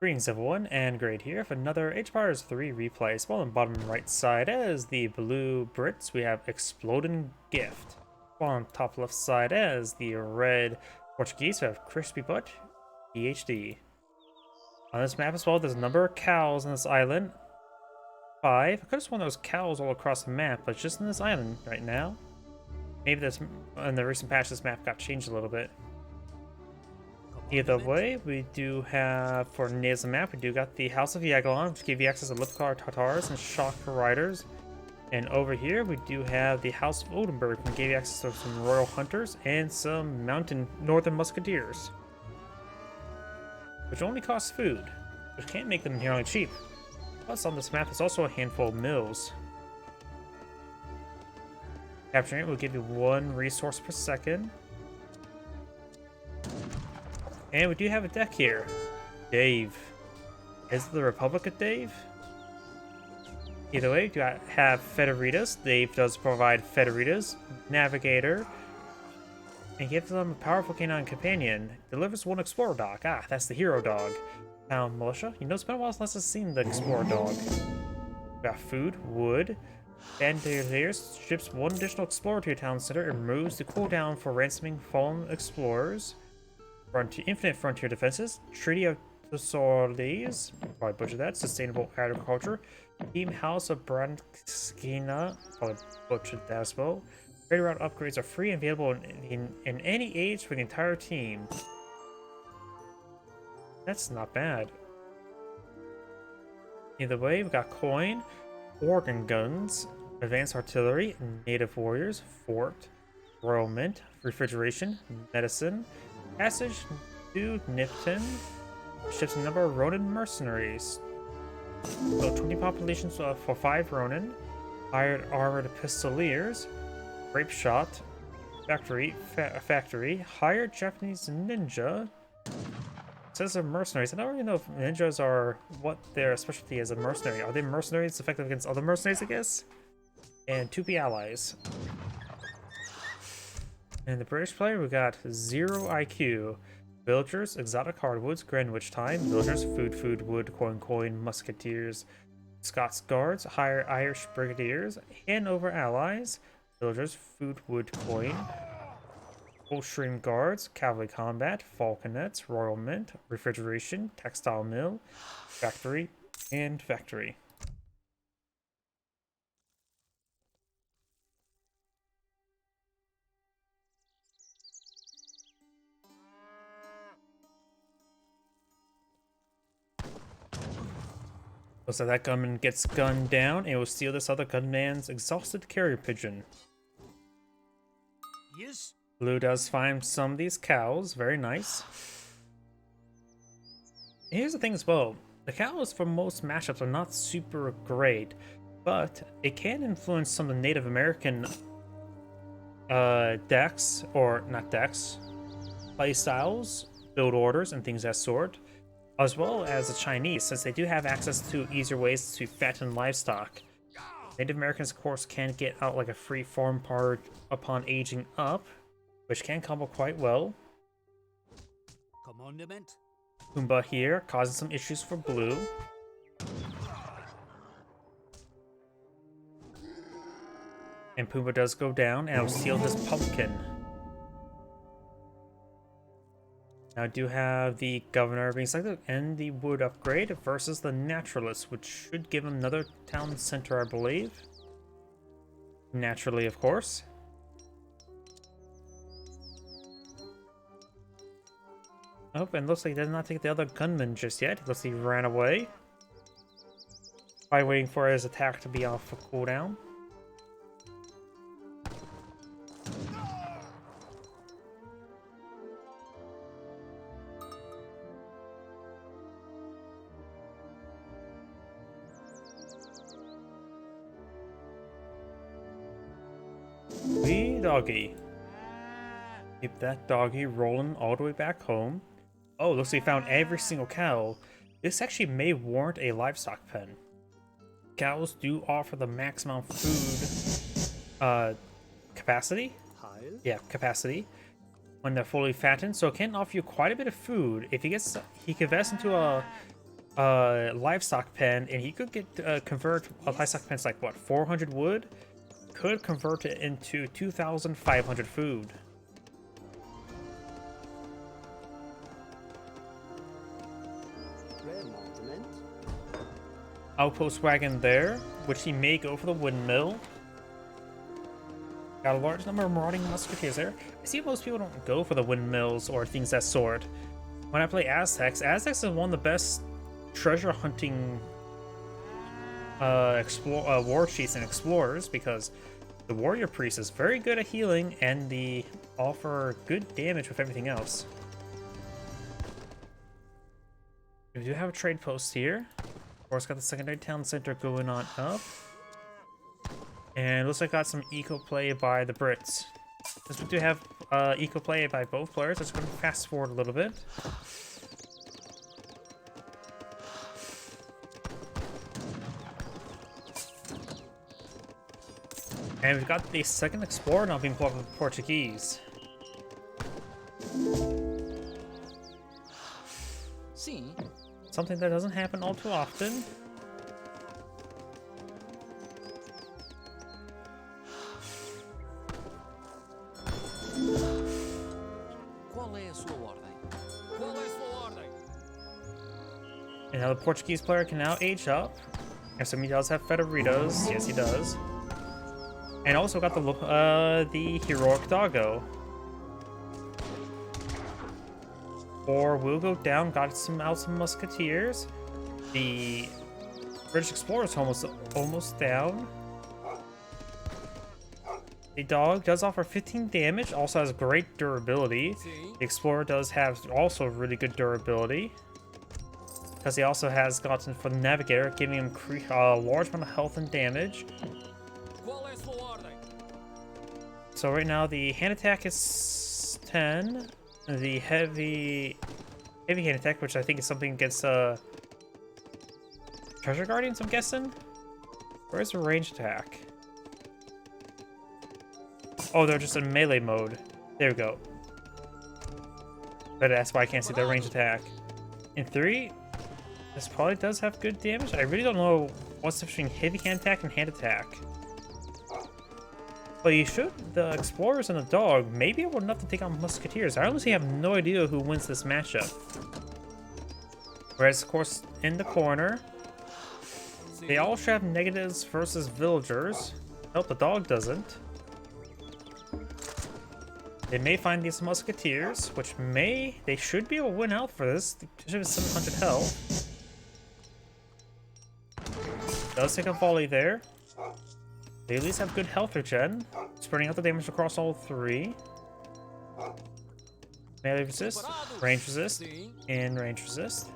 Greetings everyone, and Great here for another HBars 3 replay. So on the bottom right side as the blue Brits, we have ExplodinGift. On top left side as the red Portuguese, we have CrispyButt, PhD. On this map as well, there's a number of cows on this island. 5. I could have sworn there was cows all across the map, but just in this island right now. Maybe this, in the recent patch, this map got changed a little bit. Either way, we do have, for natives on the map, we do got the House of Yagalon, which give you access to Lipcar Tatars and Shock Riders. And over here, we do have the House of Oldenburg, which gave you access to some Royal Hunters and some Mountain Northern Musketeers. Which only costs food, which can't make them inherently cheap. Plus, on this map, there's also a handful of mills. Capturing it will give you 1 resource per second. And we do have a deck here. Dave. Is it the Republic of Dave? Either way, we do have Federitas. Dave does provide Federitas, Navigator, and gives them a powerful canine companion. Delivers 1 Explorer dog. Ah, that's the hero dog. Town Militia. You know, it's been a while since I've seen the Explorer dog. We got food, wood, Bandoliers. Ships 1 additional Explorer to your town center and removes the cooldown for ransoming fallen explorers. Infinite Frontier Defenses, Treaty of the Solis, probably butchered that, Sustainable Agriculture, Team House of Branskina, probably butchered that as well. Trade route upgrades are free and available in any age for the entire team. That's not bad. Either way, we got Coin, Organ Guns, Advanced Artillery, Native Warriors, Fort, Royal Mint, Refrigeration, Medicine, Passage to Nipton, ships a number of Ronin mercenaries. So 20 populations for 5 Ronin, hired armored pistoliers, grape shot, factory, hired Japanese ninja. It says they're mercenaries. I don't really know if ninjas are what their specialty is. A mercenary. Are they mercenaries effective against other mercenaries, I guess? And 2P allies. And the British player, we got 0 IQ. Villagers, exotic hardwoods, Greenwich time. Villagers, food, wood, coin, musketeers. Scots guards, hire Irish brigadiers, Hanover allies. Villagers, food, wood, coin. Coldstream guards, cavalry combat, falconets, royal mint, refrigeration, textile mill, factory, and factory. So that gunman gets gunned down, and it will steal this other gunman's exhausted carrier pigeon. Yes. Blue does find some of these cows, very nice. And here's the thing as well, the cows for most matchups are not super great, but it can influence some of the Native American decks, or not decks, play styles, build orders, and things of that sort. As well as the Chinese, since they do have access to easier ways to fatten livestock. Native Americans, of course, can get out like a free farm part upon aging up, which can combo quite well. Commandment. Pumbaa here, causing some issues for blue. And Pumbaa does go down, and I'll steal his pumpkin. Now I do have the governor being selected and the wood upgrade versus the naturalist, which should give him another town center, I believe. Naturally, of course. Oh, and looks like he did not take the other gunman just yet. Looks like he ran away. Probably waiting for his attack to be off for cooldown. Wee doggy. Keep that doggy rolling all the way back home. Oh, looks like we found every single cow. This actually may warrant a livestock pen. Cows do offer the maximum food capacity. Yeah, capacity when they're fully fattened, so it can offer you quite a bit of food. If he can invest into a livestock pen, and he could get convert a livestock pen's like what, 400 wood, could convert it into 2,500 food. Outpost wagon there, which he may go for the windmill. Got a large number of marauding musketeers there. I see most people don't go for the windmills or things that sort. When I play Aztecs, Aztecs is one of the best treasure hunting war chiefs and explorers, because the warrior priest is very good at healing and they offer good damage with everything else. We do have a trade post here. Of course, got the secondary town center going on up. And looks like got some eco play by the Brits. Since we do have eco play by both players, let's go fast forward a little bit. And we've got the second explorer now being pulled up with the Portuguese. Something that doesn't happen all too often. And now the Portuguese player can now age up. And so he does have Federitos. Yes, he does. And also got the heroic doggo. Or we'll go down, got some musketeers. The British explorer is almost down. The dog does offer 15 damage, also has great durability. The explorer does have also really good durability, because he also has gotten for the navigator, giving him a large amount of health and damage. So right now the hand attack is 10. The heavy hand attack, which I think is something against treasure guardians, I'm guessing. Where's the range attack? Oh, they're just in melee mode. There we go. But that's why I can't see their range attack. In 3, this probably does have good damage. I really don't know what's the difference between heavy hand attack and hand attack. But you should, the explorers and the dog may be able enough to take on musketeers. I honestly have no idea who wins this matchup. Whereas, of course, in the corner, they all should have negatives versus villagers. Nope, the dog doesn't. They may find these musketeers, which they should be able to win out for this. They should have 700 health. Does take a volley there. They at least have good health regen, spreading out the damage across all 3. Melee resist, range resist, and range resist.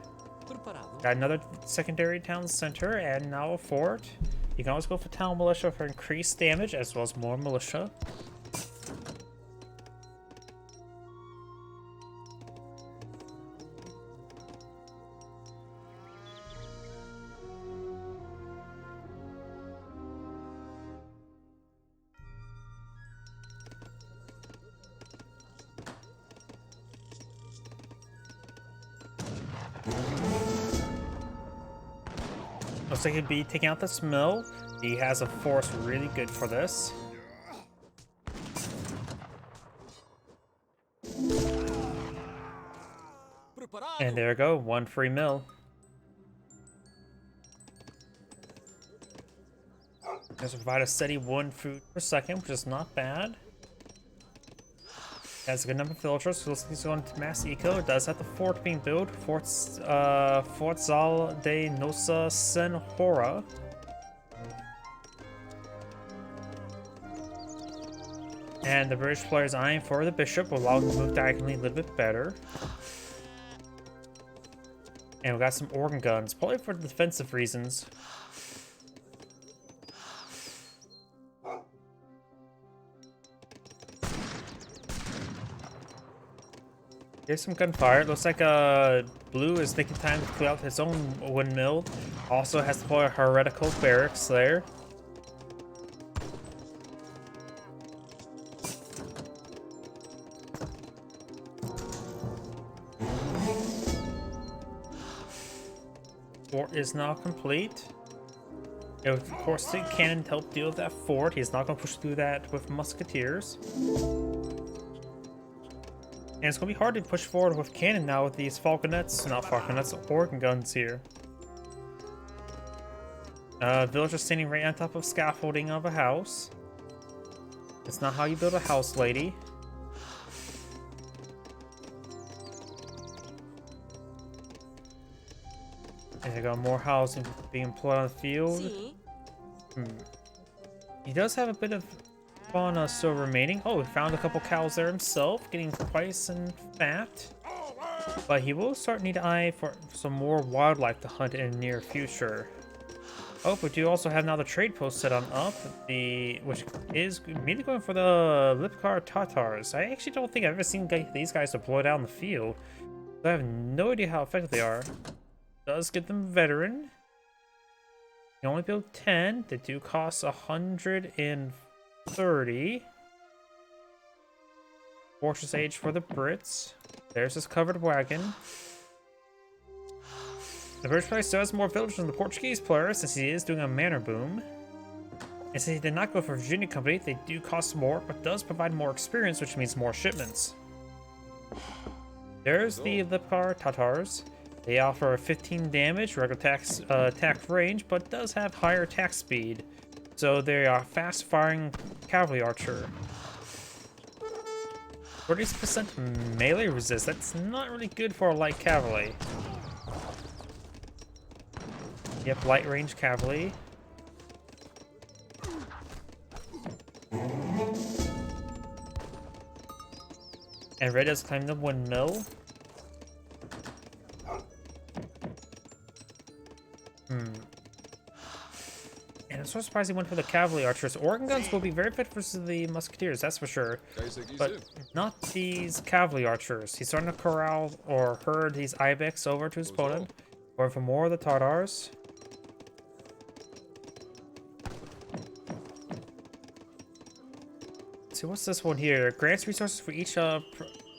Got another secondary town center and now a fort. You can always go for town militia for increased damage as well as more militia. Looks like he'd be taking out this mill. He has a force really good for this. And there we go, 1 free mill. Does provide a steady 1 food per second, which is not bad. Has a good number of villagers, so he's going to mass eco. It does have the fort being built. Fort Zal de Nosa Senhora. And the British player is eyeing for the bishop, will allow him to move diagonally a little bit better. And we got some organ guns, probably for defensive reasons. Here's some gunfire. It looks like Blue is taking time to clear out his own windmill. Also has to deploy a heretical barracks there. Fort is now complete. Of course, the cannon to help deal with that fort. He's not going to push through that with musketeers. And it's going to be hard to push forward with cannon now with these falconets, not falconets, organ guns here. Villager standing right on top of scaffolding of a house. It's not how you build a house, lady. And I got more housing being employed on the field. He does have a bit of fauna still remaining. Oh, he found a couple cows there himself, getting nice and fat. But he will start need to eye for some more wildlife to hunt in the near future. Oh, but you also have now the trade post set on up, which is immediately going for the Lipkar Tatars. I actually don't think I've ever seen these guys deploy out in the field. So I have no idea how effective they are. Does get them veteran. You only build 10. They do cost 130. Fortress Age for the Brits. There's his covered wagon. The British player still has more villagers than the Portuguese player since he is doing a manor boom. And since he did not go for Virginia Company, they do cost more, but does provide more experience, which means more shipments. There's the Lipkar Tatars. They offer 15 damage, regular attack range, but does have higher attack speed. So they are fast-firing cavalry archer. 30% melee resist. That's not really good for a light cavalry. Yep, light range cavalry. And red has climbed the windmill. And I'm so surprised he went for the cavalry archers. Organ guns will be very fit versus the musketeers, that's for sure. But not these cavalry archers. He's starting to corral or herd these ibex over to his opponent. Going for more of the Tatars. So what's this one here? Grants resources for each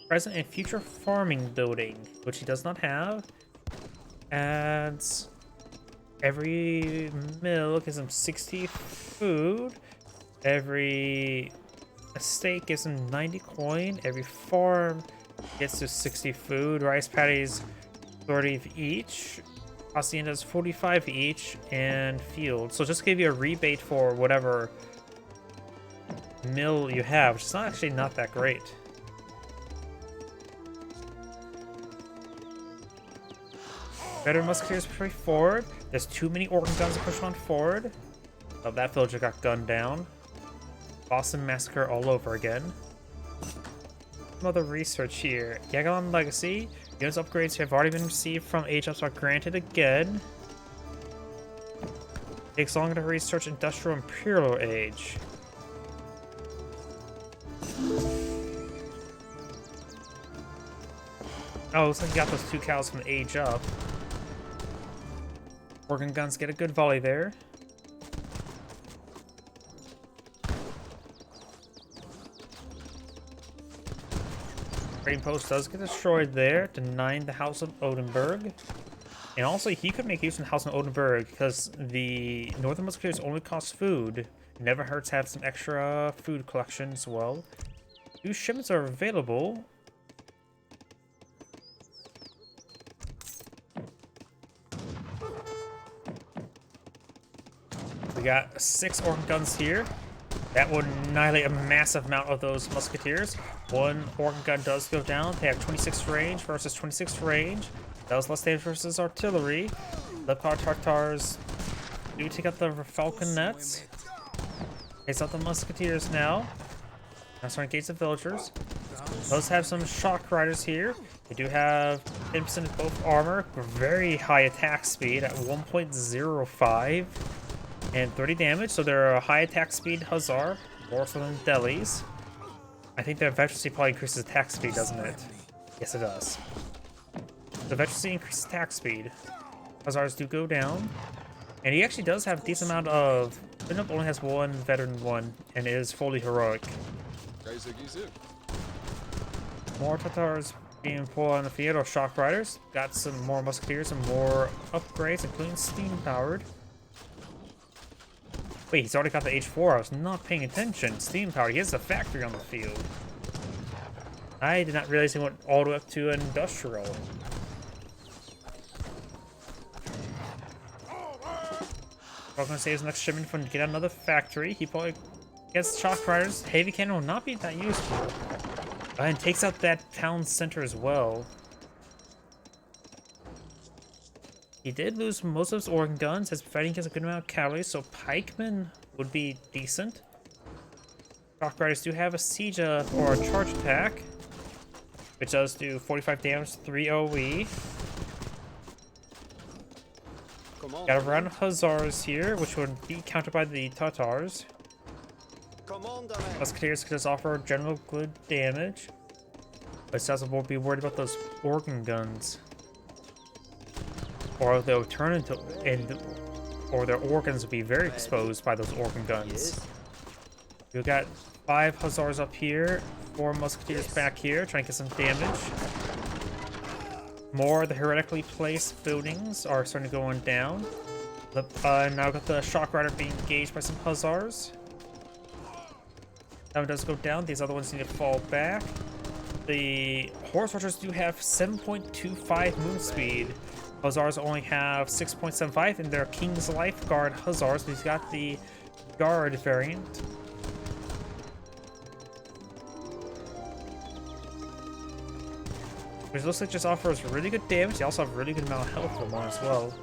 present and future farming building, which he does not have. And every mill gives him 60 food. Every estate gives him 90 coin. Every farm gets to 60 food. Rice paddies 30 each. Haciendas 45 each. And field. So just give you a rebate for whatever mill you have, which is actually not that great. Better musketeers push forward. There's too many organ guns to push on forward. Oh, that villager got gunned down. Boston Massacre all over again. Some other research here. Yagalon Legacy. Units upgrades have already been received from age ups are granted again. Takes longer to research Industrial Imperial Age. Oh, looks like you got those 2 cows from the age up. Organ guns get a good volley there. Trading post does get destroyed there, denying the House of Oldenburg. And also, he could make use of the House of Oldenburg because the Northern Musketeers only cost food. It never hurts to have some extra food collection as well. 2 shipments are available. We got 6 organ guns here. That would annihilate a massive amount of those musketeers. 1 organ gun does go down. They have 26 range versus 26 range. That was less damage versus artillery. Lipkar Tatars do take out the falconets. Takes out the musketeers now. Now starting to engage the villagers. Those have some shock riders here. They do have 10% of both armor, very high attack speed at 1.05 and 30 damage. So they're a high attack speed Hussar, more so than Delis. I think their veterancy probably increases attack speed, doesn't it? Yes, it does. The veterancy increases attack speed. Hussars do go down. And he actually does have a decent amount of... Spinoff only has 1 veteran 1 and is fully heroic. More Tatars being pulled on the field are shock riders. Got some more musketeers and more upgrades, including steam powered. Wait, he's already got the H4. I was not paying attention. Steam powered. He has a factory on the field. I did not realize he went all the way up to industrial. I'm gonna save his next shipment for him to get another factory. He probably gets shock riders. Heavy cannon will not be that useful. And takes out that town center as well. He did lose most of his organ guns, as fighting against a good amount of cavalry, so pikemen would be decent. Shock riders do have a siege or a charge attack, which does do 45 damage, 3 OE. Got a round of hussars here, which would be countered by the Tatars. Musketeers could just offer general good damage, but Sasa won't be worried about those organ guns, or they'll turn into or their organs will be very exposed by those organ guns. We've got 5 hussars up here, 4 musketeers back here, trying to get some damage. More of the heretically placed buildings are starting to go on down. Now got the shock rider being engaged by some hussars. That one does go down. These other ones need to fall back. The horse archers do have 7.25 move speed. Hussars only have 6.75, and they're King's Life Guard hussars. He's got the guard variant. Which looks like just offers really good damage. They also have really good amount of health for one as well.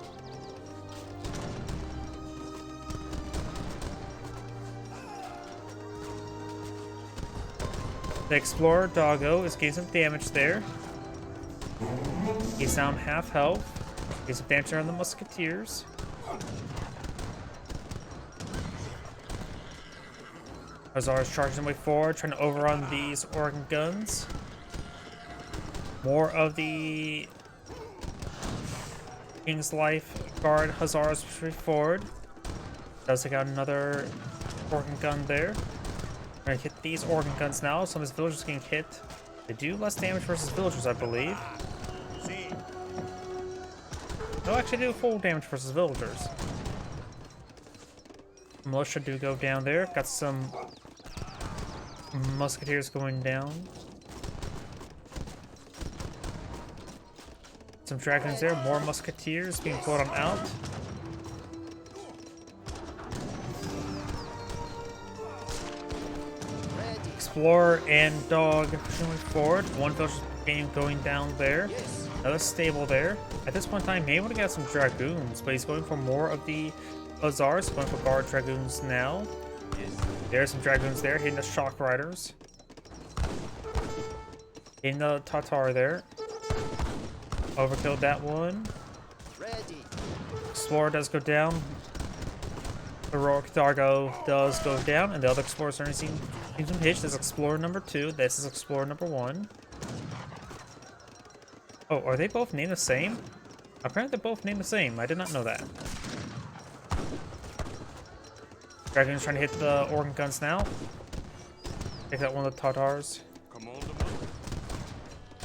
The Explorer Doggo is getting some damage there. He's down half health. He's some damage on the Musketeers. Hussars charging their way forward, trying to overrun these organ guns. More of the King's Life Guard Hussars push forward. Does take out another organ gun there. Trying to hit these organ guns now. Some of his villagers getting hit. They do less damage versus villagers, I believe. No, actually do full damage versus villagers. Militia do go down there. Got some musketeers going down. Some dragons there, more musketeers being pulled on out. Explorer and dog pushing forward. One village going down there. Another stable there. At this point in time, may want to get some dragoons, but he's going for more of the hussars. Going for guard dragoons now. There's some dragoons there, hitting the shock riders. Hitting the Tatar there. Overkilled that one. Explorer does go down. Heroic Dargo does go down, and the other explorers are seeing some hits. There's Explorer number 2. This is Explorer number 1. Oh, are they both named the same? Apparently they're both named the same. I did not know that. Dragon's trying to hit the organ guns now. Take out one of the Tatars.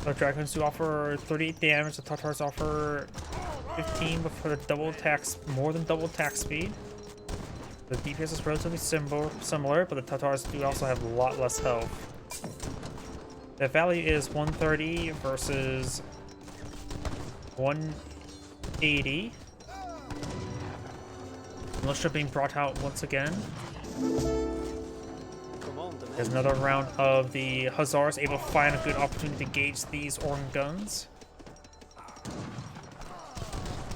The dragons do offer 38 damage. The Tatars offer 15, but for the double attacks, more than double attack speed. The DPS is relatively similar, but the Tatars do also have a lot less health. The value is 130 versus 180. Militia being brought out once again. There's another round of the Hussars able to find a good opportunity to gauge these organ guns.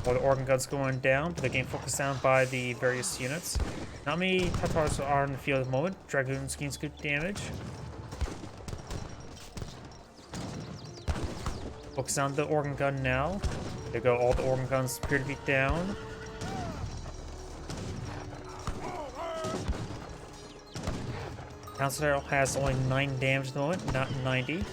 While the organ guns going down, but they're getting focused down by the various units. Not many Tatars are in the field at the moment. Dragoons gains good damage. Focus on the organ gun now. There go, all the organ guns appear to be down. Council has only 9 damage at the moment, not 90.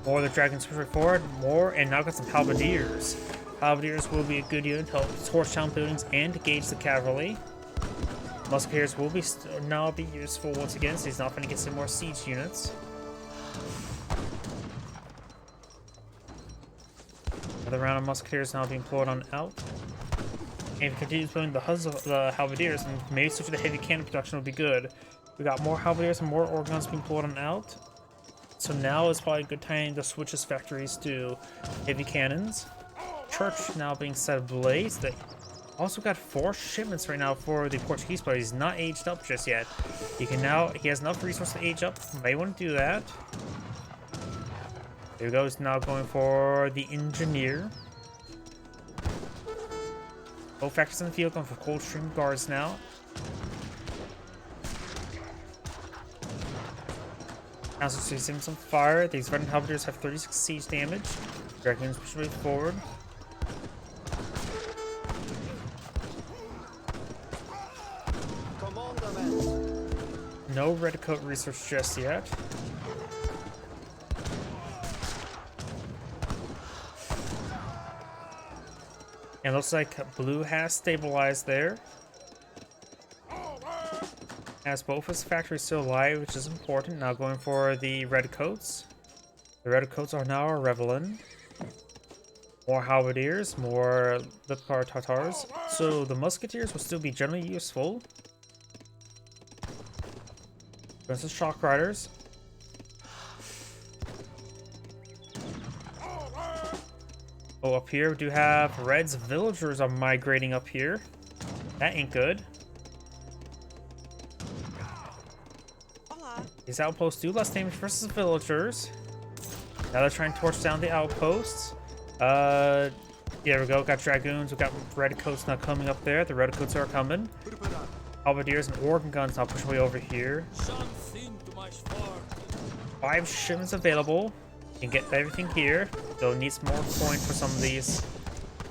More of the dragons push forward, more, and now got some halberdiers. Halberdiers will be a good unit to help torch town buildings and to gauge the cavalry. Musketeers will be now be useful once again, so he's not going to get some more siege units. Another round of musketeers now being poured on out. And if he continues building the halberdiers, and maybe switch to the heavy cannon production would be good. We got more halberdiers and more organ guns being poured on out. So now is probably a good time to switch his factories to heavy cannons. Church now being set ablaze. They also got 4 shipments right now for the Portuguese, but he's not aged up just yet. He has enough resources to age up. May want to do that. There he goes, now going for the engineer. Both factories in the field going for Coldstream guards now. Council sees him some fire. These veteran halberdiers have 36 siege damage. Dragoons push way forward. No redcoat research just yet. And looks like blue has stabilized there. Has both his factories still alive, which is important. Now going for the redcoats. The redcoats are now reveling. More halberdiers, more Lipcar Tatars. So the musketeers will still be generally useful. There's the shock riders. Oh, up here we do have Red's villagers are migrating up here. That ain't good. These outposts do less damage versus villagers. Now they're trying to torch down the outposts. Here we go. Got dragoons. We got redcoats now coming up there. The redcoats are coming. Halberdiers and organ guns now pushing way over here. 5 shipments available. You can get everything here. They'll need some more coin for some of these.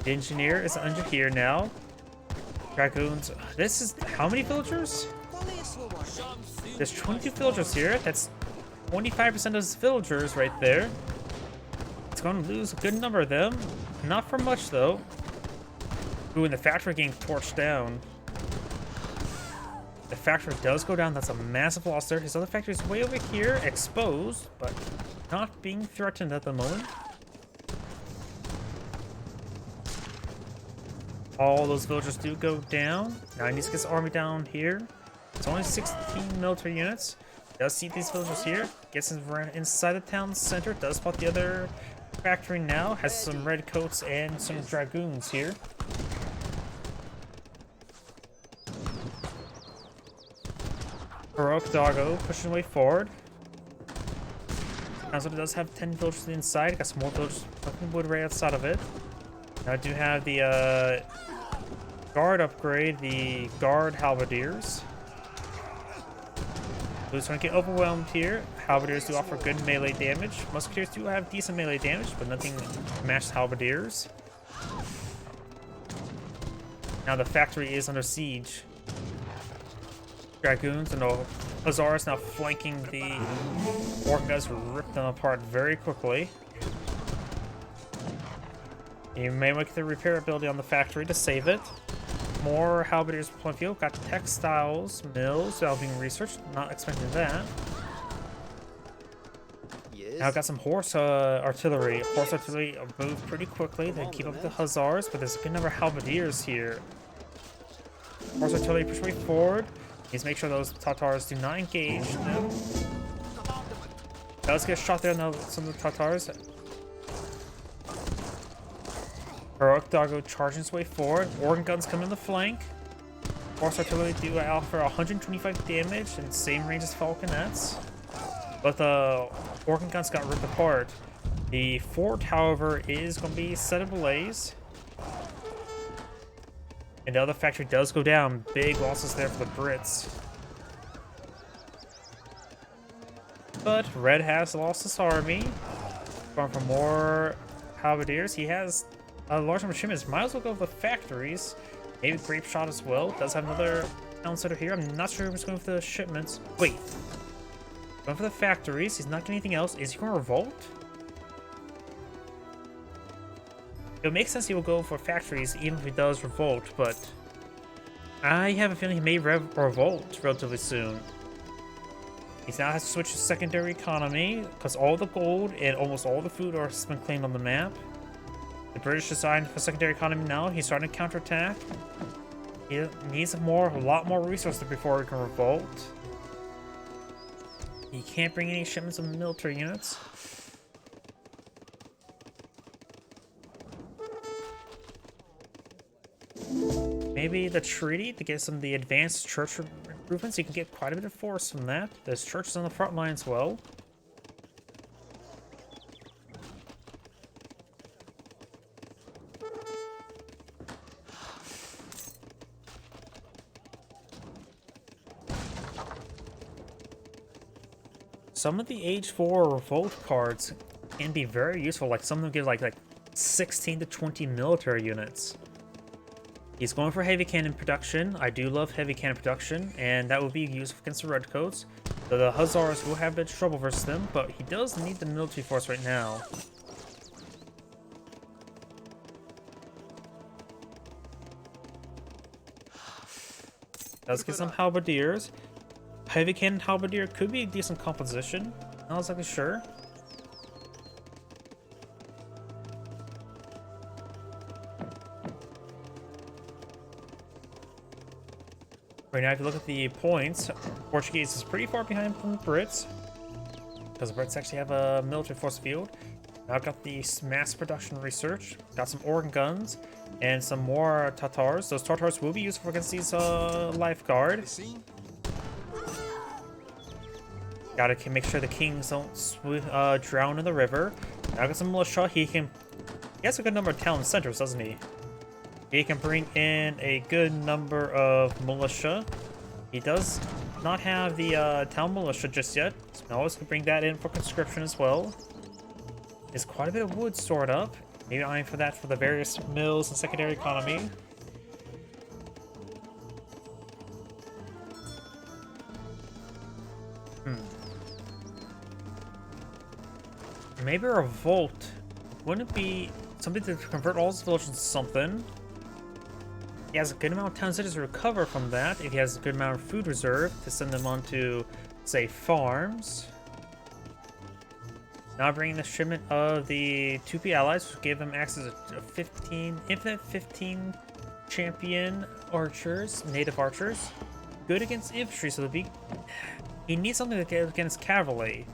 The engineer is under here now. Dragoons. This is how many villagers? There's 22 villagers here. That's 25% of his villagers right there. It's going to lose a good number of them. Not for much though. Ooh, and the factory getting torched down. The factory does go down. That's a massive loss there. His other factory is way over here, exposed, but not being threatened at the moment. All those villagers do go down. Now he needs to get his army down here. It's only 16 military units. Does see these villagers here. Gets inside the town center. Does spot the other factory now. Has some redcoats and some dragoons here. Heroic Doggo pushing way forward. Council does have 10 villagers inside. Got some more villagers fucking wood right outside of it. Now I do have the guard upgrade, the guard halberdiers. Blue's trying to get overwhelmed here. Halberdiers do offer good melee damage. Musketeers do have decent melee damage, but nothing to match halberdiers. Now the factory is under siege. Dragoons and the Hussars now flanking the orc guys, rip them apart very quickly. You may make the repair ability on the factory to save it. More halberdiers point of view. Got textiles, mills, that being researched. Not expecting that. Yes. Now got some horse artillery. Horse artillery move pretty quickly. They keep up the Hussars, but there's a good number of halberdiers here. Horse artillery push way forward. Needs to make sure those Tatars do not engage them. Does get shot there now, some of the Tatars. Heroic Doggo charging his way forward. Organ guns come in the flank. Horse artillery do offer 125 damage and same range as falconets. But the organ guns got ripped apart. The fort, however, is going to be set ablaze. And the other factory does go down. Big losses there for the Brits. But Red has lost his army. Going for more halberdiers. He has a large number of shipments. Might as well go with the factories. Maybe Grape Shot as well. Does have another town center here. I'm not sure who's going for the shipments. Wait. Going for the factories. He's not getting anything else. Is he going to revolt? It makes sense he will go for factories even if he does revolt, but I have a feeling he may revolt relatively soon. He now has to switch to secondary economy because all the gold and almost all the food are been claimed on the map. The British designed for secondary economy now. He's starting to counterattack. He needs a lot more resources before he can revolt. He can't bring any shipments of military units. Maybe the treaty to get some of the advanced church improvements. You can get quite a bit of force from that. There's churches on the front line as well. Some of the Age 4 revolt cards can be very useful. Like some of them give like 16 to 20 military units. He's going for heavy cannon production. I do love heavy cannon production, and that will be useful against the redcoats. So the Hussars will have a bit of trouble versus them, but he does need the military force right now. Does get some halberdiers. Heavy cannon halberdier could be a decent composition. Not exactly sure. Right now, if you look at the points, Portuguese is pretty far behind from the Brits, because the Brits actually have a military force field. Now I've got the mass production research, got some organ guns, and some more Tatars. Those Tatars will be useful against these lifeguard. Gotta make sure the kings don't drown in the river. Now I got some militia. He has a good number of town centers, doesn't he? He can bring in a good number of militia. He does not have the town militia just yet. So I always can bring that in for conscription as well. There's quite a bit of wood stored up. Maybe eyeing for that for the various mills and secondary economy. Maybe a revolt. Wouldn't it be something to convert all his villages into something? He has a good amount of town centers to recover from that. If he has a good amount of food reserve to send them on to, say, farms. Now bringing the shipment of the 2P allies, which gave them access to infinite 15 champion archers, native archers. Good against infantry, so he needs something to get against cavalry.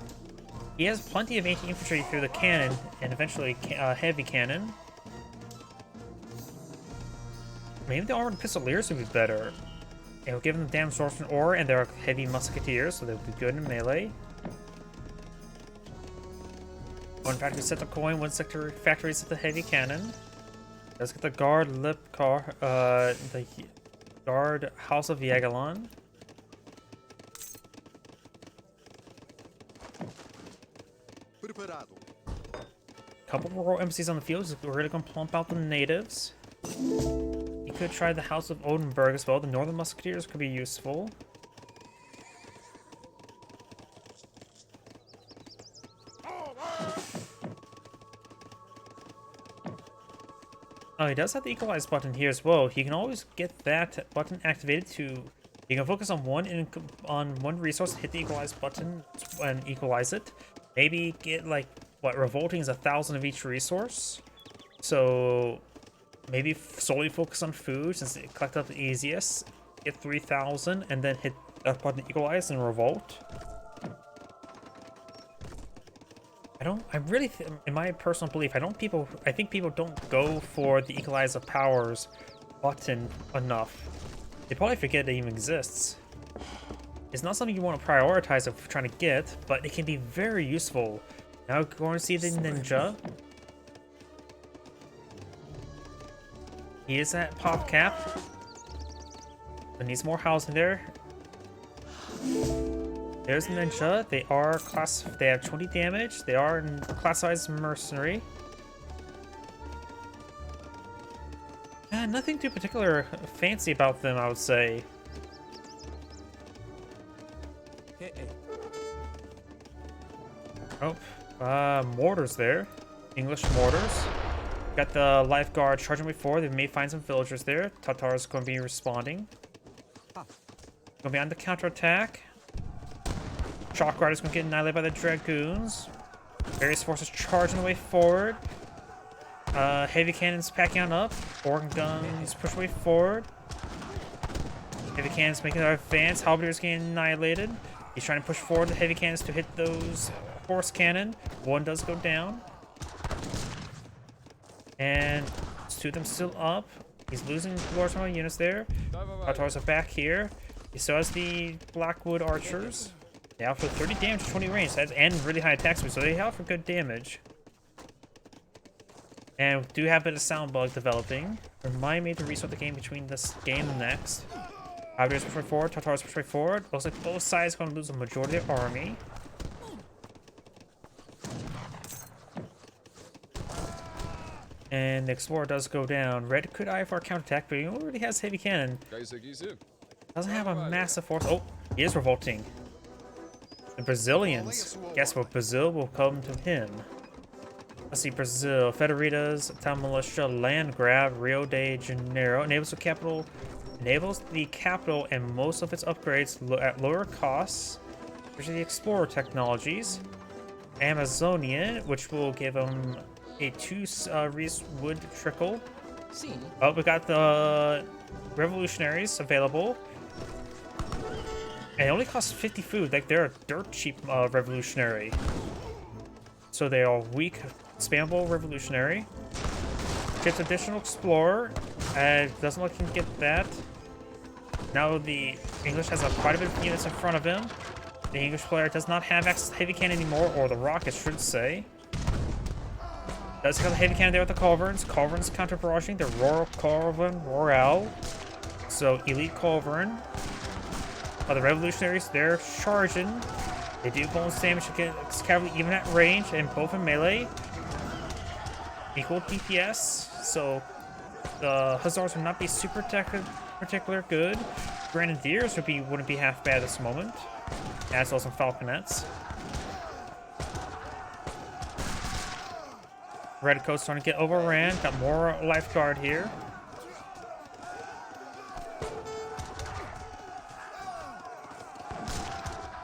He has plenty of anti-infantry through the cannon, and eventually heavy cannon. Maybe the armored pistoliers would be better. It'll give them damage swordsman ore, and they're heavy musketeers, so they'll be good in melee. One factory set the coin, one sector factory set the heavy cannon. Let's get the guard the guard House of Yagalon. Couple more embassies on the field, so we're really gonna plump out the natives. You could try the House of Oldenburg as well. The Northern Musketeers could be useful. Oh, he does have the equalize button here as well. He can always get that button activated to. You can focus on one resource, hit the equalize button, and equalize it. Maybe get like what revolting is 1,000 of each resource. So maybe solely focus on food since it collect up the easiest. Get 3,000 and then hit that button equalize and revolt. In my personal belief, I think people don't go for the equalize of powers button enough. They probably forget it even exists. It's not something you want to prioritize if you're trying to get, but it can be very useful. Now we're going to see the ninja. He is at pop cap. But needs more housing there. There's the ninja. They have 20 damage. They are classified as mercenary. Nothing too particular fancy about them, I would say. Oh, mortars there. English mortars. Got the lifeguard charging before. They may find some villagers there. Tatar's going to be responding. Going to be on the counterattack. Chalk Rider's going to get annihilated by the dragoons. Various forces charging the way forward. Heavy cannons packing on up. Organ guns push way forward. Heavy cannons making their advance. Halberdiers getting annihilated. He's trying to push forward the heavy cannons to hit those horse cannon. One does go down. And two of them still up. He's losing large amount of units there. Tartars are back here. He still has the Blackwood archers. They output 30 damage, 20 range. That's and really high attack speed, so they out for good damage. And we do have a bit of sound bug developing. Remind me to restart the game between this game and the next. Halberdiers push forward, Tartars push forward. Looks like both sides are going to lose a majority of their army. And the Explorer does go down. Red could eye for a counterattack, but he already has heavy cannon. Doesn't have a massive force. Oh, he is revolting. The Brazilians. Guess what? Brazil will come to him. Let's see, Brazil. Federitas, town militia, land grab, Rio de Janeiro. Enables the capital and most of its upgrades at lower costs. Especially the Explorer technologies. Amazonian, which will give him a 2 Reese wood trickle. Oh, we got the revolutionaries available. And it only costs 50 food. Like, they're a dirt cheap revolutionary. So they are weak, spammable revolutionary. Gets additional explorer. Doesn't look like he can get that. Now the English has quite a bit of units in front of him. The English player does not have access to heavy cannon anymore, or the rocket should say. Does have the heavy cannon there with the culverins. Culverins counter barraging the Royal Culverin Royale. So elite culverin. The revolutionaries, they're charging. They do bonus damage against cavalry even at range, and both in melee. Equal DPS, so the hussars would not be super particular good. Grenadiers wouldn't be half bad at this moment. As well as some falconets. Redcoat's trying to get overran. Got more lifeguard here.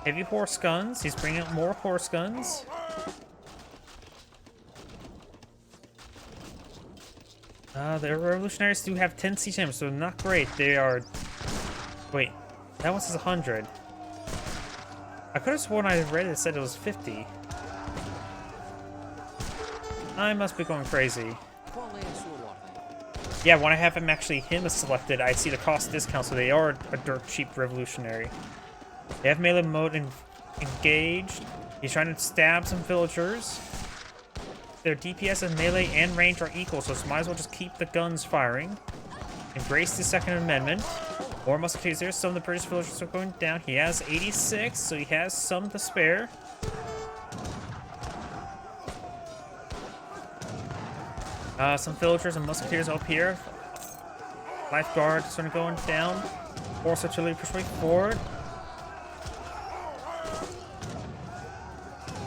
Heavy horse guns. He's bringing up more horse guns. The revolutionaries do have 10 siege damage, so not great. They are... Wait, that one says 100. I could have sworn I read it said it was 50. I must be going crazy. Yeah, when I have him selected, I see the cost discount, so they are a dirt cheap revolutionary. They have melee mode engaged. He's trying to stab some villagers. Their DPS and melee and range are equal, so might as well just keep the guns firing. Embrace the Second Amendment. More musketeers there. Some of the British villagers are going down. He has 86, so he has some to spare. Some villagers and musketeers up here. Lifeguard sort of going down. Horse artillery push way forward.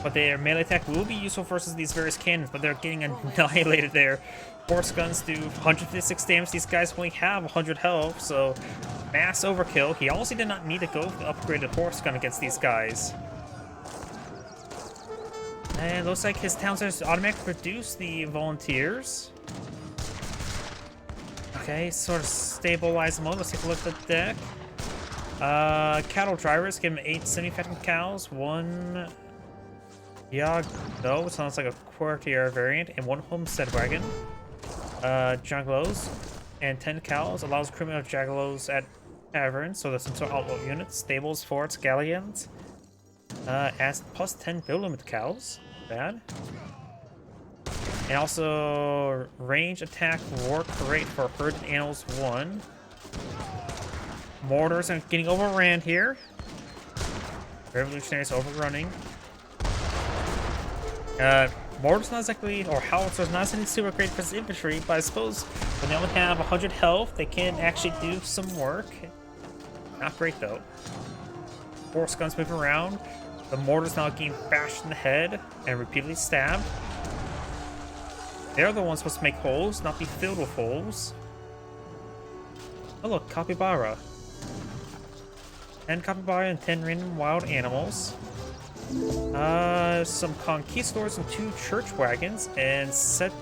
But their melee attack will be useful versus these various cannons, but they're getting annihilated there. Horse guns do 156 damage. These guys only have 100 health, so mass overkill. He also did not need to go for the upgraded horse gun against these guys. And looks like his town centers automatically produce the volunteers. Okay, sort of stabilize them all. Let's take a look at the deck. Cattle drivers, give him 8 semi-fattened cows, 1 Yago, which sounds like a courtier variant, and 1 homestead wagon. Juggalos, and 10 cows, allows crewmen of Juggalos at taverns, so there's some sort of outlaw units, stables, forts, galleons. Adds plus 10 build limit cows. Bad. And also range attack work rate for herded animals 1. Mortars are getting overran here. Revolutionaries overrunning. Mortars not exactly, or howitzers not exactly super great for his infantry, but I suppose when they only have 100 health, they can actually do some work. Not great though. Horse guns moving around. The mortars now getting bashed in the head and repeatedly stabbed. They're the ones supposed to make holes, not be filled with holes. Oh look, capybara. 10 capybara and 10 random wild animals. Some conquistadors and 2 church wagons, and set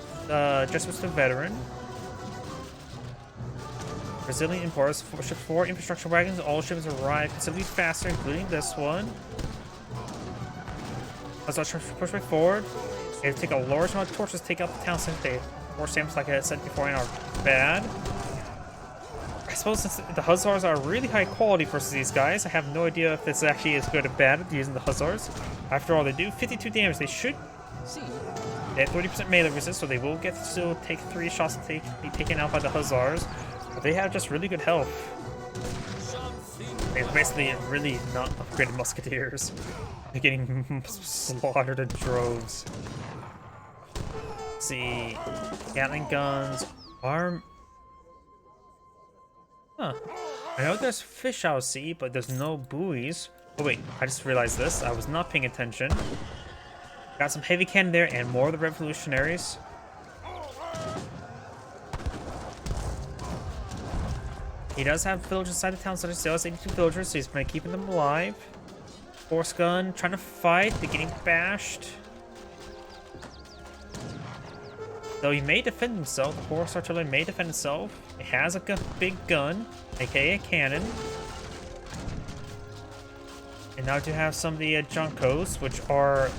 just the veteran. Brazilian imports, ship 4 infrastructure wagons. All shipments arrive considerably faster, including this one. As I push my forward, they take a large amount of torches to take out the town center. They force stamps, like I said before, are bad. I suppose since the hussars are really high quality versus these guys, I have no idea if this actually is good or bad using the hussars. After all, they do 52 damage. They should. They have 30% melee resist, so they will get to still take 3 shots to be taken out by the hussars. But they have just really good health. They're basically really not upgraded musketeers. They're getting slaughtered in droves. Let's see, Gatling guns, arm. Huh. I know there's fish out at sea, but there's no buoys. Oh wait, I just realized this. I was not paying attention. Got some heavy cannon there and more of the revolutionaries. He does have villagers inside the town center. Still has 82 villagers, so he's been keeping them alive. Horse gun, trying to fight. They're getting bashed. Though he may defend himself, the horse artillery may defend itself. It has a big gun, aka a cannon. And now to have some of the Junkos, which are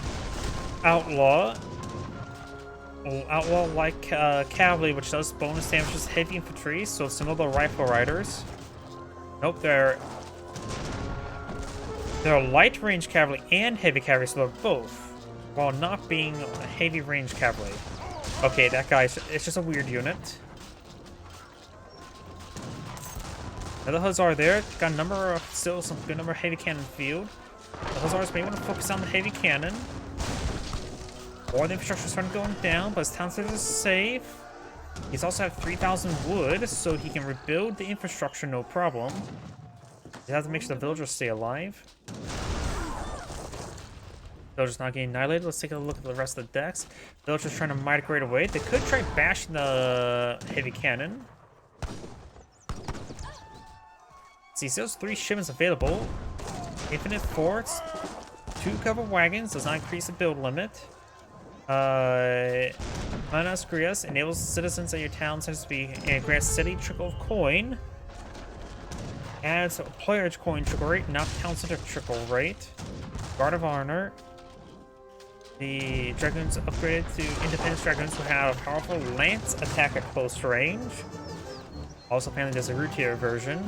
outlaw-like cavalry, which does bonus damage to heavy infantry, so similar to rifle riders. Nope, they're light range cavalry and heavy cavalry, so they're both, while not being heavy range cavalry. Okay, that guy, it's just a weird unit. Another hussar there. Got a number of, still some good number of heavy cannon field. The hussars may want to focus on the heavy cannon. More of the infrastructure is starting going down, but his town center is safe. He's also have 3,000 wood, so he can rebuild the infrastructure no problem. He has to make sure the villagers stay alive. Villagers not getting annihilated. Let's take a look at the rest of the decks. Villagers trying to migrate away. They could try bashing the heavy cannon. See, there's 3 shipments available. Infinite forts, 2 covered wagons, does not increase the build limit. Manas Grias enables citizens at your town centers to be grant steady trickle of coin. Adds player coin trickle rate, not town center trickle rate. Guard of Honor. The dragoons upgraded to Independence dragoons who have a powerful lance attack at close range. Also, apparently there's a routier version.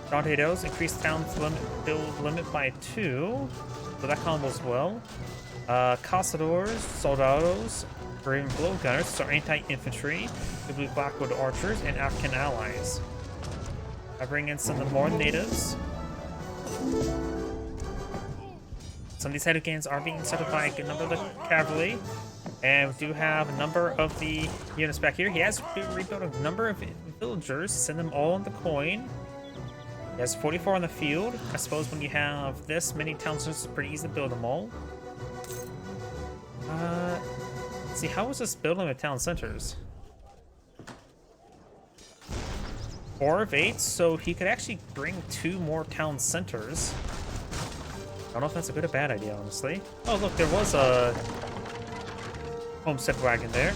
Tornadoes increase town's build limit by 2, so that combos well. Castadors, Soldados, or even Blowgunners, so anti-infantry, the Blue Blackwood archers, and African allies. I bring in some of the more natives. Some of these headed gains are being settled by a good number of the cavalry, and we do have a number of the units back here. He has rebuilt a number of villagers, send them all on the coin. He has 44 on the field. I suppose when you have this many town centers, it's pretty easy to build them all. Let's see, how was this building with town centers? 4 of 8, so he could actually bring 2 more town centers. I don't know if that's a good or bad idea, honestly. Oh, look, there was a homestead wagon there.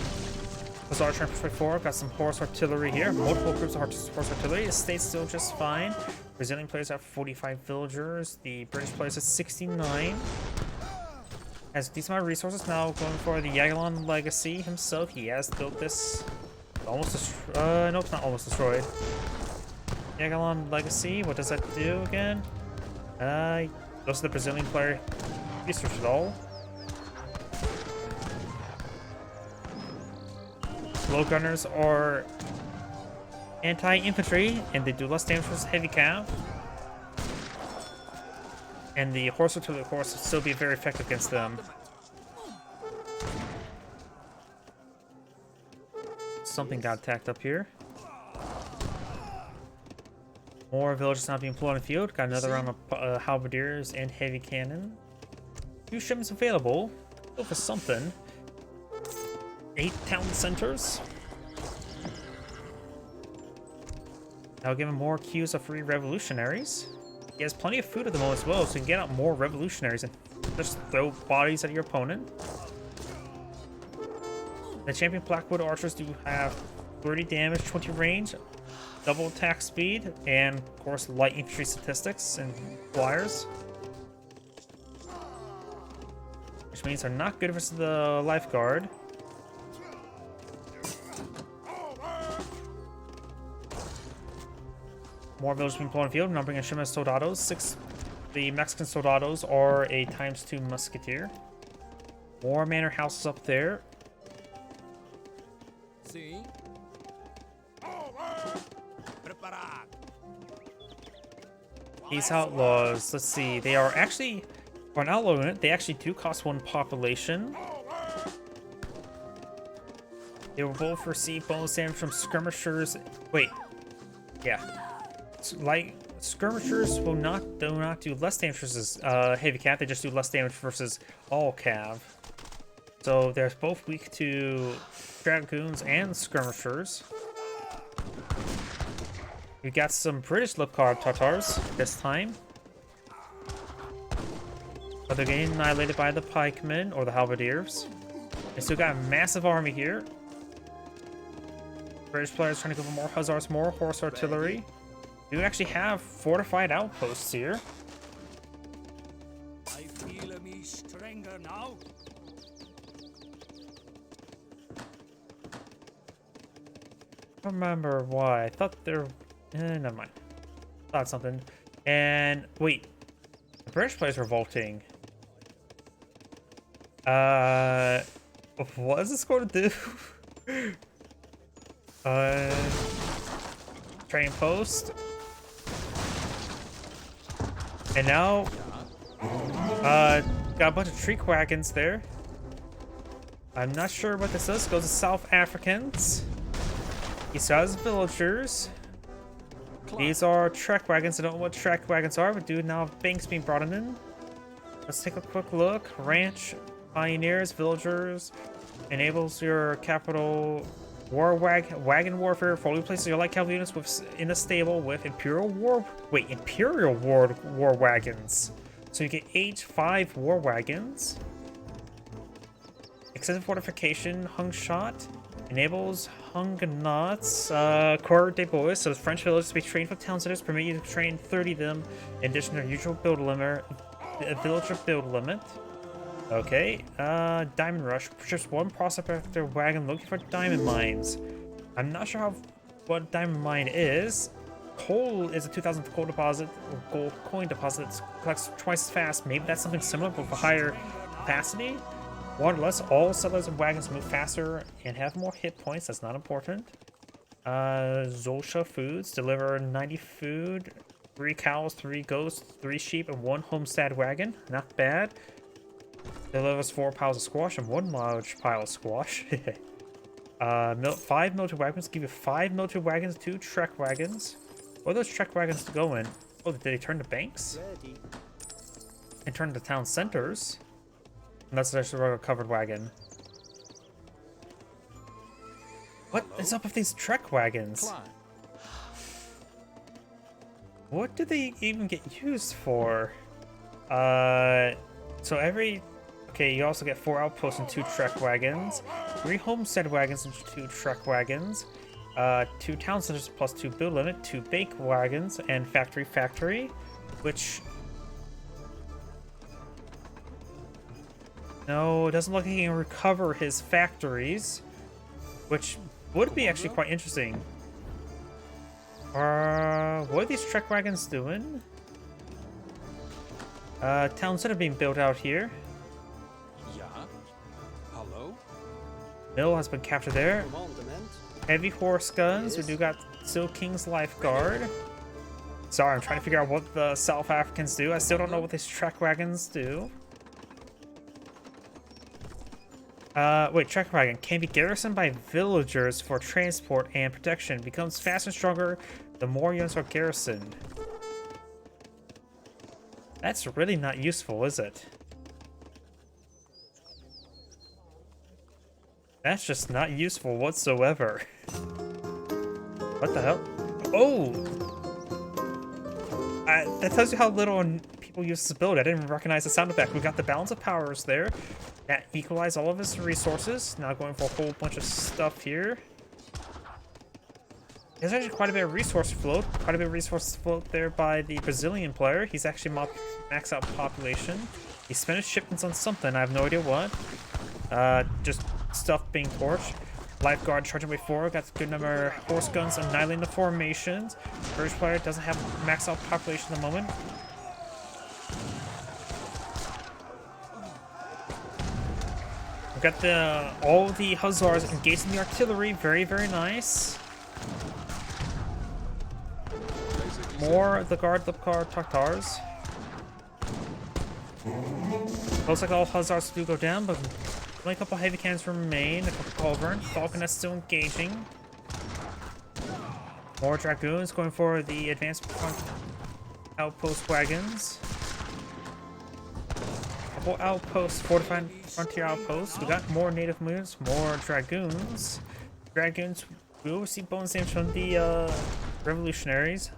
Hussar Transport 4, got some horse artillery here. Multiple groups of horse artillery. It stays still just fine. Brazilian players have 45 villagers. The British players have 69. Has a decent amount of resources now going for the Yagalon Legacy himself. He has built this. Almost no, it's not almost destroyed. Yagalon Legacy, what does that do again? Those are the Brazilian player. Research it all. Slow gunners are anti-infantry, and they do less damage with heavy cav. And the horse artillery, of course, will still be very effective against them. Something got attacked up here. More villagers not being employed on the field. Got another round of halberdiers and heavy cannon. 2 shipments available. Go for something. 8 town centers. Now give him more queues of free revolutionaries. He has plenty of food at the moment as well, so you can get out more revolutionaries and just throw bodies at your opponent. The champion Blackwood archers do have 30 damage, 20 range, double attack speed, and of course light infantry statistics and flyers. Which means they're not good versus the lifeguard. More villagers being blown on the field, numbering a shipment of soldados. The Mexican soldados are a ×2 musketeer. More manor houses up there. These outlaws, let's see, they are actually, for an outlaw unit, they actually do cost 1 population. They will both receive bonus damage from skirmishers. Wait, yeah. Like, skirmishers do not do less damage versus heavy cav, they just do less damage versus all cav. So they're both weak to dragoons and skirmishers. We got some British Lipcar Tatars this time. But they're getting annihilated by the pikemen or the halberdiers. They still got a massive army here. British players trying to go for more hussars, more horse artillery. We actually have fortified outposts here. I feel me stronger now. I don't remember why. I thought there. Never mind. Thought something. And wait, the British players revolting. What is this going to do? Train post. And now, got a bunch of tree wagons there. I'm not sure what this is. Goes to South Africans. He still has villagers. These are trek wagons. I don't know what trek wagons are, but do now have banks being brought in. Let's take a quick look. Ranch, pioneers, villagers. Enables your capital wagon warfare. Fully places your light cavalry units in the stable with Imperial war wagons. So you get 5 war wagons. Excessive fortification, hung shot. Enables Huguenots, Corps des Bois, so French villagers to be trained from town centers, permit you to train 30 of them, in addition to their usual build limit, villager build limit. Okay, Diamond Rush, purchase 1 prospector wagon looking for diamond mines. I'm not sure what diamond mine is. Coal is a 2,000 coal deposit, or gold coin deposit that collects twice as fast. Maybe that's something similar, but with a higher capacity. Waterless, all settlers and wagons move faster and have more hit points. That's not important. Zolsha Foods deliver 90 food, 3 cows, 3 goats, 3 sheep, and 1 homestead wagon. Not bad. Delivers 4 piles of squash and 1 large pile of squash. 5 military wagons give you 5 military wagons, 2 trek wagons. Where are those trek wagons going? Oh, did they turn to banks? And turn to town centers? And that's actually a covered wagon. What is up with these trek wagons? What do they even get used for? So okay, you also get 4 outposts and 2 trek wagons, 3 homestead wagons and 2 trek wagons, 2 town centers plus 2 build limit, 2 bake wagons, and factory, which... No, it doesn't look like he can recover his factories, which would be actually quite interesting. What are these trek wagons doing? Town center being built out here. Yeah. Hello? Mill has been captured there. Heavy horse guns. We do got still King's Lifeguard. Sorry, I'm trying to figure out what the South Africans do. I still don't know what these trek wagons do. Wait, trek wagon can be garrisoned by villagers for transport and protection. Becomes faster and stronger the more units are garrisoned. That's really not useful, is it? That's just not useful whatsoever. What the hell? Oh! That tells you how little people use this ability. I didn't even recognize the sound effect. We got the balance of powers there. That equalized all of his resources. Now going for a whole bunch of stuff here. There's actually quite a bit of resource float. Quite a bit of resource float there by the Brazilian player. He's actually max out population. He spent his shipments on something. I have no idea what. Just stuff being torched. Lifeguard charging way forward. Got a good number of horse guns annihilating the formations. British player doesn't have max out population at the moment. We've got all the hussars engaged in the artillery. Very, very nice. More of the car Tartars. Looks like all hussars do go down, but only a couple heavy cannons remain. A couple culverin. Falcon is still engaging. More dragoons going for the advanced front outpost wagons. Couple outposts, fortified frontier outposts. We got more native moves, more dragoons. Dragoons will receive bonus damage from the revolutionaries.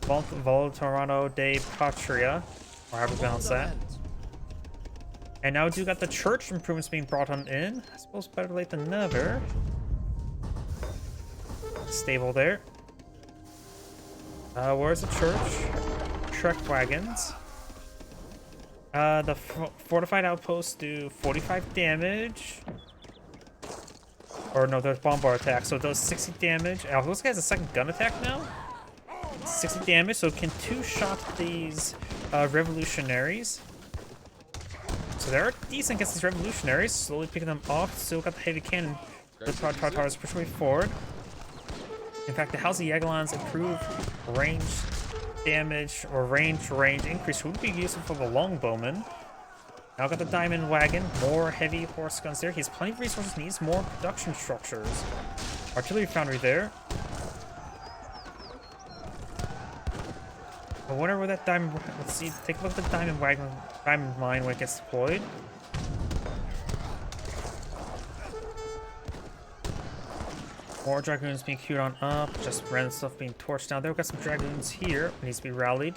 Voltorano de Patria, or however you pronounce that. And now we do got the church improvements being brought on in. I suppose better late than never. Stable there. Where's the church? Trek wagons. The fortified outposts do 45 damage. Or no, there's bombard attack, so it does 60 damage. Oh, this guy has a second gun attack now? 60 damage, so it can two-shot these revolutionaries. So they're decent against these revolutionaries, slowly picking them off. Still got the heavy cannon. The Tartars push way forward. In fact, the House of Yagelon's improved range damage or range increase would be useful for the longbowman. Now got the diamond wagon, more heavy horse guns there. He has plenty of resources, needs more production structures. Artillery foundry there. I wonder where that diamond. Let's see. Take a look at the diamond wagon, diamond mine when it gets deployed. More dragoons being queued on up. Just random stuff being torched down there. We've got some dragoons here. It needs to be rallied.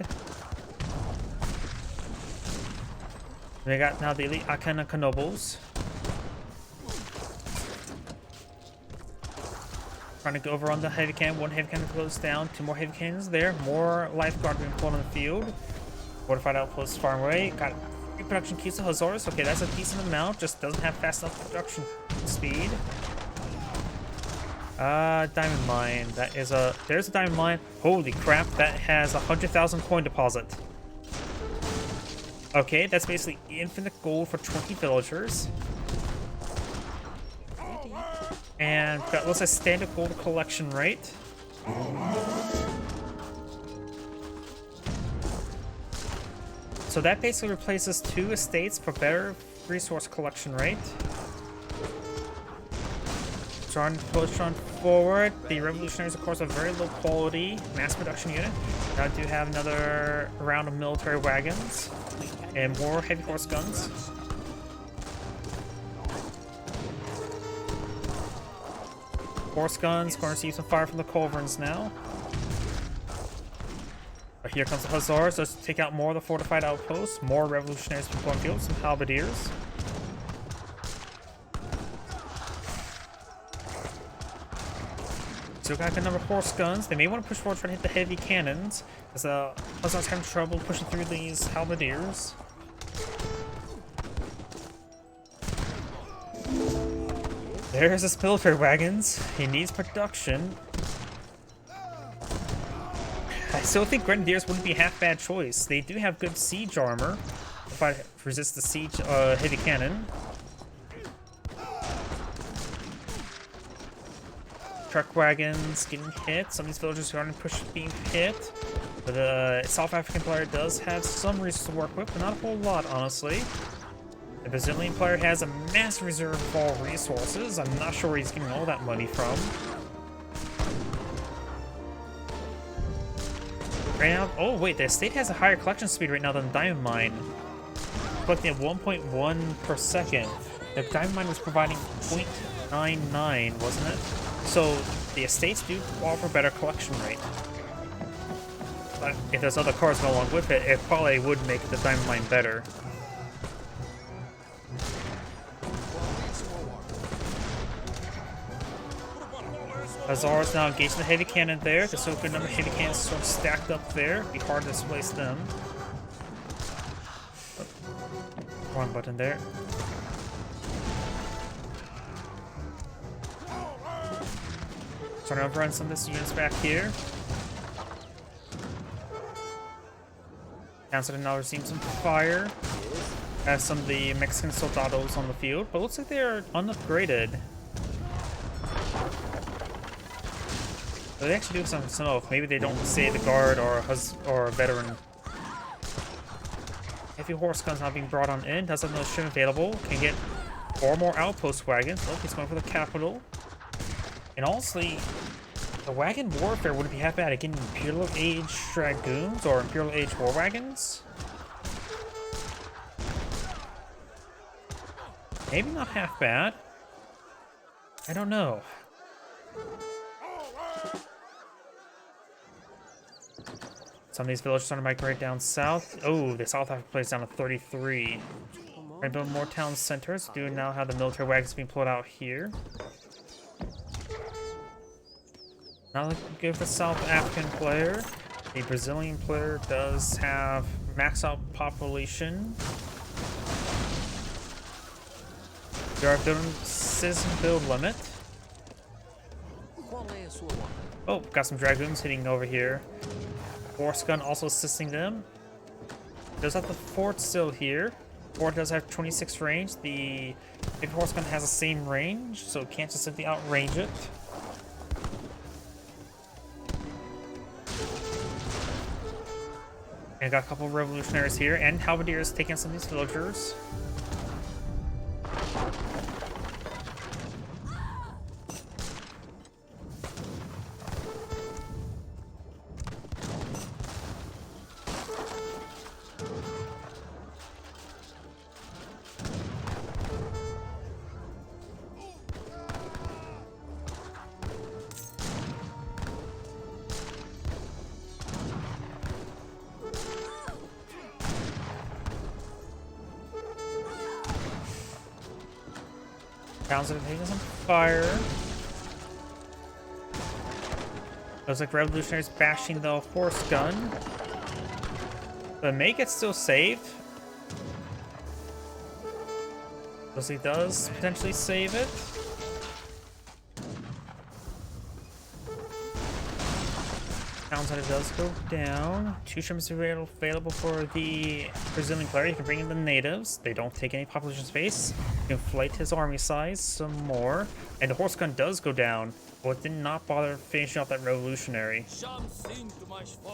We got now the elite Akana Nobles. Trying to go over on the heavy cannon. One heavy cannon goes down. Two more heavy cannons there. More lifeguard being pulled on the field. Fortified outposts far away. Got 3 production keys of hussars. Okay, that's a decent amount. Just doesn't have fast enough production speed. Diamond mine. That is a. There's a diamond mine. Holy crap! That has 100,000 coin deposit. Okay, that's basically infinite gold for 20 villagers. And that looks like standard gold collection rate. So that basically replaces 2 estates for better resource collection rate. Trying to push on forward. The revolutionaries, of course, are very low quality mass production unit. Now I do have another round of military wagons and more heavy horse guns. Horse guns, going to receive some fire from the culverins now. But here comes the hussars. Let's take out more of the fortified outposts. More revolutionaries from going field. Some halberdiers. Still got a good number of horse guns. They may want to push forward, trying to hit the heavy cannons, as the hussars having trouble pushing through these halberdiers. There's his military wagons. He needs production. I still think grenadiers wouldn't be a half bad choice. They do have good siege armor if I resist the siege heavy cannon. Truck wagons getting hit. Some of these villagers who aren't push being hit. But the South African player does have some resources to work with, but not a whole lot, honestly. The Brazilian player has a massive reserve of all resources. I'm not sure where he's getting all that money from. Right now, oh wait, the estate has a higher collection speed right now than Diamond Mine. Collecting at 1.1 per second. The Diamond Mine was providing 0.99, wasn't it? So the estates do offer better collection rate. if there's other cars go along with it, it probably would make the diamond mine better. Azara's now engaged in the heavy cannon there. There's a good number of heavy cannons sort of stacked up there. It'd be hard to displace them. Oh, wrong button there. Trying to overrun some of this units back here. Council now receiving some fire as some of the Mexican soldados on the field, but looks like they're unupgraded. So they actually do some oath. Maybe they don't say the guard or a veteran. Heavy horse guns now being brought on in. Does have no ship available. Can get 4 more outpost wagons. Oh, he's going for the capital. And honestly, the wagon warfare wouldn't be half bad at getting Imperial Age Dragoons or Imperial Age war wagons. Maybe not half bad. I don't know. Some of these villages are starting to migrate down south. Oh, the South Africa plays down to 33. We're gonna build more town centers. Do now have the military wagons being pulled out here. Not looking good for the South African player. The Brazilian player does have max out population. There are citizen build limit. Oh, got some dragoons hitting over here. Horse gun also assisting them. Does have the fort still here. Fort does have 26 range. The big horse gun has the same range, so it can't just simply outrange it. And got a couple of revolutionaries here, and halberdiers taking some of these villagers. Towns are taking some fire. Looks like revolutionaries bashing the horse gun. The may get still saved. Looks like he does potentially save it. Townside does go down. 2 ships are available for the Brazilian player. You can bring in the natives. They don't take any population space. You can inflate his army size some more. And the horse gun does go down, but it did not bother finishing off that revolutionary. So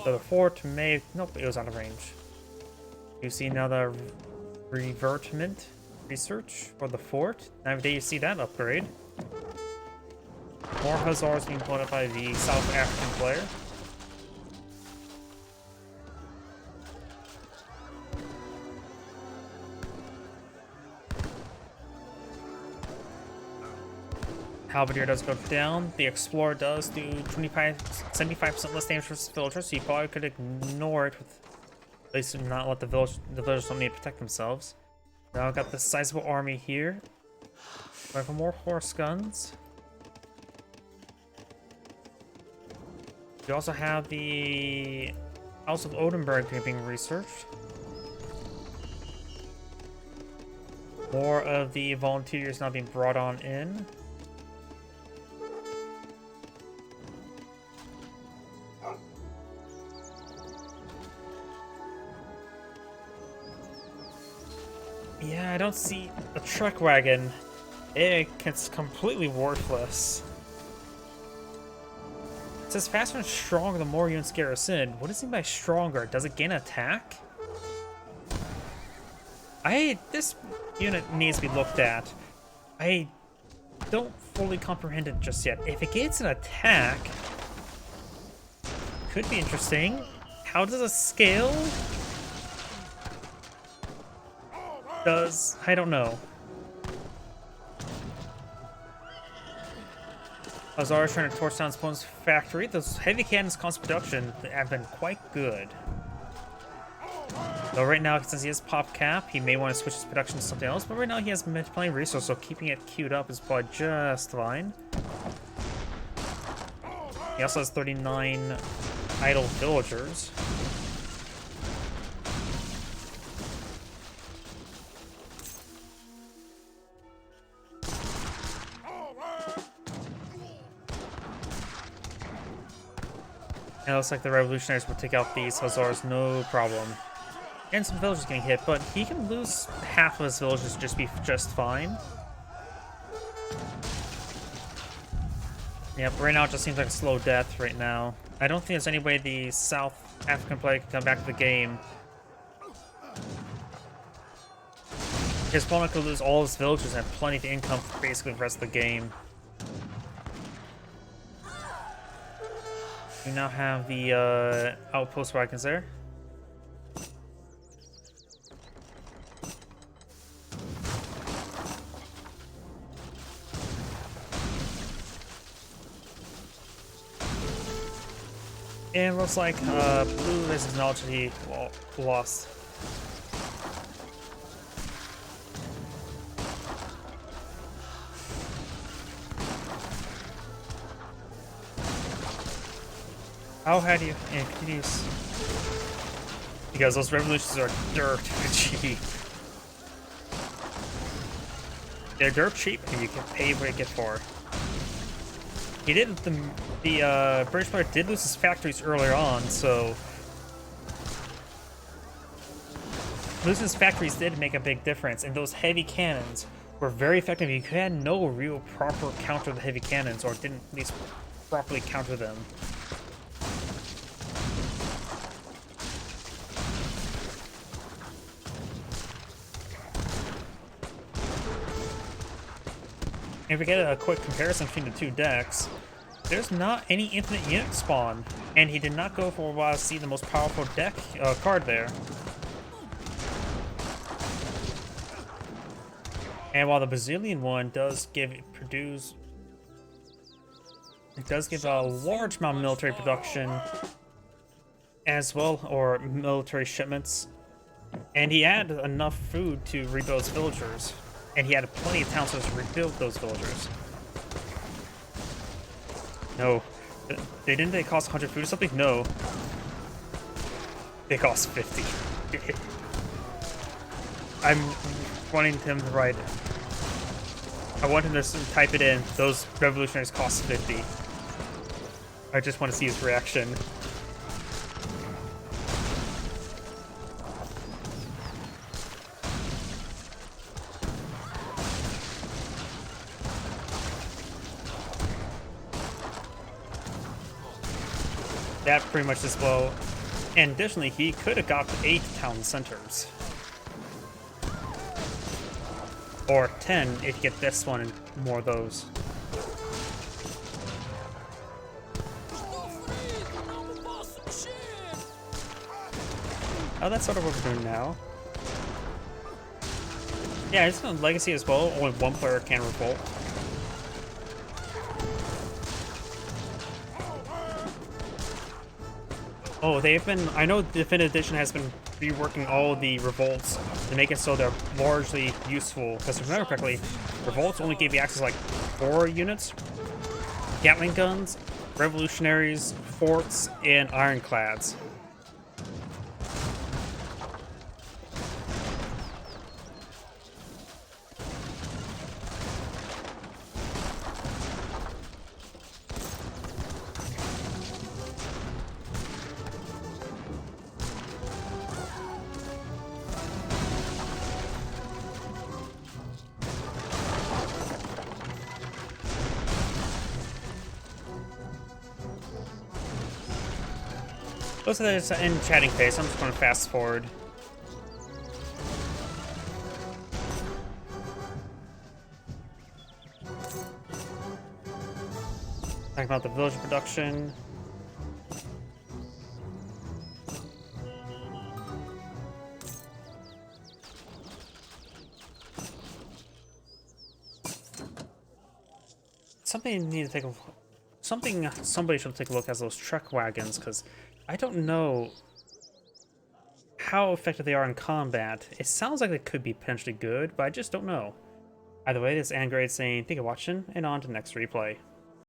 the fort may... Nope, it was out of range. You see now the revertment research for the fort. Now every day you see that upgrade. More hussars being blown up by the South African player. Halberdier does go down. The Explorer does do 75% less damage for villagers, so you probably could ignore it with at least not let the villagers don't need to protect themselves. Now I've got this sizable army here. Going for more horse guns. You also have the House of Oldenburg being researched. More of the volunteers now being brought on in. Yeah, I don't see a truck wagon. It's completely worthless. It says faster and stronger the more units garrison. What does it mean by stronger? Does it gain attack? This unit needs to be looked at. I don't fully comprehend it just yet. If it gains an attack, could be interesting. How does it scale? I don't know. Azara's trying to torch down Spawn's factory. Those heavy cannons' constant production have been quite good. Though right now, since he has pop cap, he may want to switch his production to something else, but right now he has plenty of resources, so keeping it queued up is probably just fine. He also has 39 idle villagers. And it looks like the revolutionaries will take out these hussars no problem. And some villagers getting hit, but he can lose half of his villagers just fine. Yep, right now it just seems like a slow death right now. I don't think there's any way the South African player can come back to the game. His opponent could lose all his villagers and have plenty of income for basically the rest of the game. We now have the outpost wagons there. And it looks like Blue has acknowledged that he lost. How had you? And continues. Because those revolutions are dirt cheap. They're dirt cheap, and you can pay what you get for. He did the British player did lose his factories earlier on, so losing his factories did make a big difference, and those heavy cannons were very effective. You had no real proper counter the heavy cannons, or didn't at least properly counter them. If we get a quick comparison between the two decks, there's not any infinite unit spawn, and he did not go for a while to see the most powerful deck card there. And while the Brazilian one does give a large amount of military production as well, or military shipments, and he had enough food to rebuild his villagers. And he had plenty of towns to rebuild those villagers. No. They cost 100 food or something? No. They cost 50. I'm wanting him to write it. I want him to type it in. Those revolutionaries cost 50. I just want to see his reaction. That pretty much is low. And additionally, he could have got 8 town centers. Or 10 if you get this one and more of those. Oh, that's sort of what we're doing now. Yeah, it's on Legacy as well. Only one player can revolt. Oh, they've been... I know the Definitive Edition has been reworking all the revolts to make it so they're largely useful. Because if I remember correctly, revolts only gave you access to like 4 units. Gatling guns, revolutionaries, forts, and ironclads. Looks like it's in chatting phase, so I'm just going to fast forward. Talking about the village production. Something you need to take a somebody should take a look at those truck wagons, because I don't know how effective they are in combat. It sounds like they could be potentially good, but I just don't know. Either way, this is Angrade saying thank you for watching, and on to the next replay.